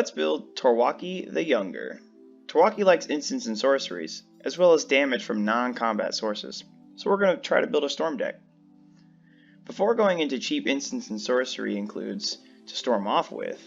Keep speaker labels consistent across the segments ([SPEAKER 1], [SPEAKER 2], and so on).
[SPEAKER 1] let's build Tor Wauki the Younger. Tor Wauki likes instants and sorceries, as well as damage from non-combat sources, so we're going to try to build a storm deck. Before going into cheap instants and sorcery includes to storm off with,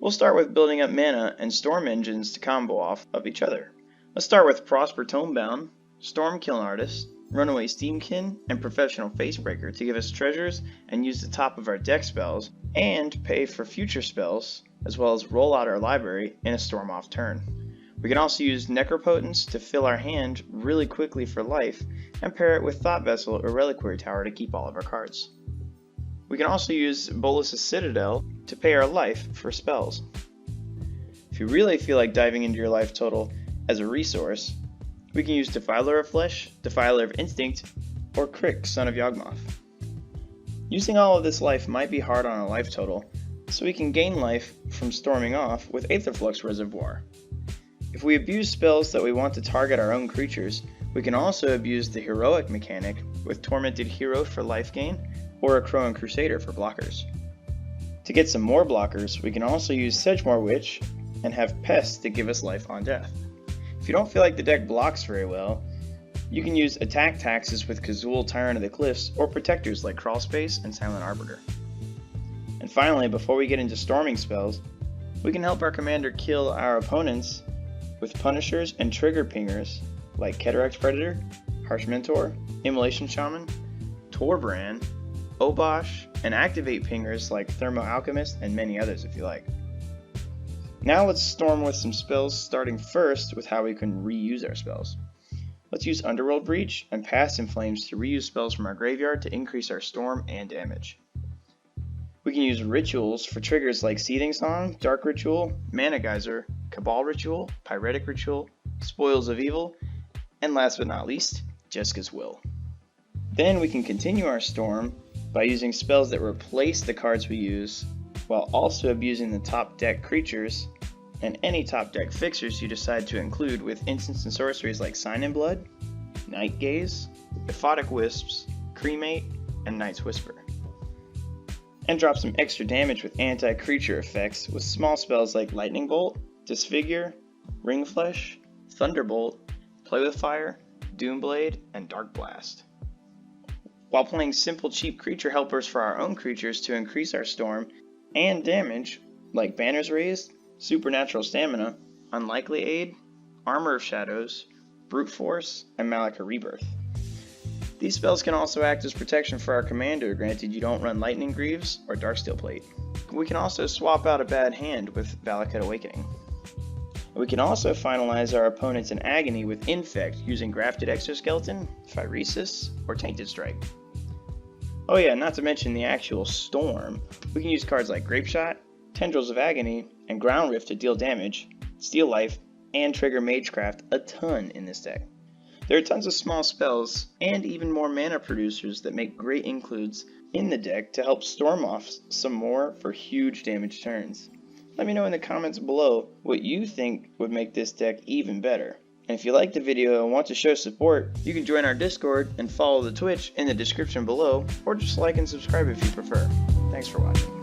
[SPEAKER 1] we'll start with building up mana and storm engines to combo off of each other. Let's start with Prosper Tomebound, Storm Kiln Artist, Runaway Steamkin, and Professional Facebreaker to give us treasures and use the top of our deck spells, and pay for future spells, as well as roll out our library in a storm off turn. We can also use Necropotence to fill our hand really quickly for life, and pair it with Thought Vessel or Reliquary Tower to keep all of our cards. We can also use Bolas' Citadel to pay our life for spells. If you really feel like diving into your life total as a resource, we can use Defiler of Flesh, Defiler of Instinct, or Crick, Son of Yawgmoth. Using all of this life might be hard on a life total, so we can gain life from storming off with Aetherflux Reservoir. If we abuse spells that we want to target our own creatures, we can also abuse the Heroic mechanic with Tormented Hero for life gain, or a Crowan Crusader for blockers. To get some more blockers, we can also use Sedgemoor Witch and have Pest to give us life on death. If you don't feel like the deck blocks very well, you can use attack taxes with Kazul, Tyrant of the Cliffs, or protectors like Crawl Space and Silent Arbiter. And finally, before we get into storming spells, we can help our commander kill our opponents with punishers and trigger pingers like Cataract Predator, Harsh Mentor, Immolation Shaman, Torbrand, Obosh, and activate pingers like Thermo Alchemist and many others if you like. Now let's storm with some spells, starting first with how we can reuse our spells. Let's use Underworld Breach and Past in Flames to reuse spells from our graveyard to increase our storm and damage. We can use rituals for triggers like Seething Song, Dark Ritual, Mana Geyser, Cabal Ritual, Pyretic Ritual, Spoils of Evil, and last but not least, Jessica's Will. Then we can continue our storm by using spells that replace the cards we use, while also abusing the top deck creatures and any top deck fixers you decide to include with instants and sorceries like Sign in Blood, Night Gaze, Aphotic Wisps, Cremate, and Night's Whisper. And drop some extra damage with anti-creature effects with small spells like Lightning Bolt, Disfigure, Ring Flesh, Thunderbolt, Play with Fire, Doomblade, and Dark Blast. While playing simple cheap creature helpers for our own creatures to increase our storm and damage like Banners Raised, Supernatural Stamina, Unlikely Aid, Armor of Shadows, Brute Force, and Malika Rebirth. These spells can also act as protection for our commander, granted you don't run Lightning Greaves or Darksteel Plate. We can also swap out a bad hand with Valakut Awakening. We can also finalize our opponents in Agony with Infect using Grafted Exoskeleton, Phyresis, or Tainted Strike. Oh yeah, not to mention the actual storm. We can use cards like Grapeshot, Tendrils of Agony, and Ground Rift to deal damage, steal life, and trigger Magecraft a ton in this deck. There are tons of small spells and even more mana producers that make great includes in the deck to help storm off some more for huge damage turns. Let me know in the comments below what you think would make this deck even better. And if you liked the video and want to show support, you can join our Discord and follow the Twitch in the description below, or just like and subscribe if you prefer. Thanks for watching.